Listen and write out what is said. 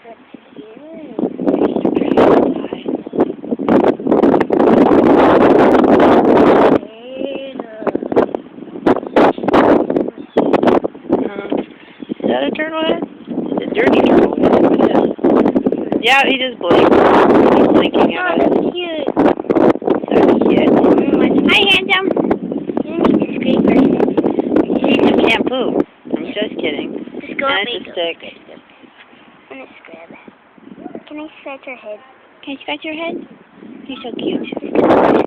Is that a turtle head? It's a dirty turtle head. Yeah, he just blinked. He's blinking at us. Oh, cute. So cute. Hi, handsome. You need to scrape her. You need some shampoo. I'm just kidding. Just go And up it's a stick. I'm gonna scrub it. Can I scratch her head? Can I scratch your head? You're so cute.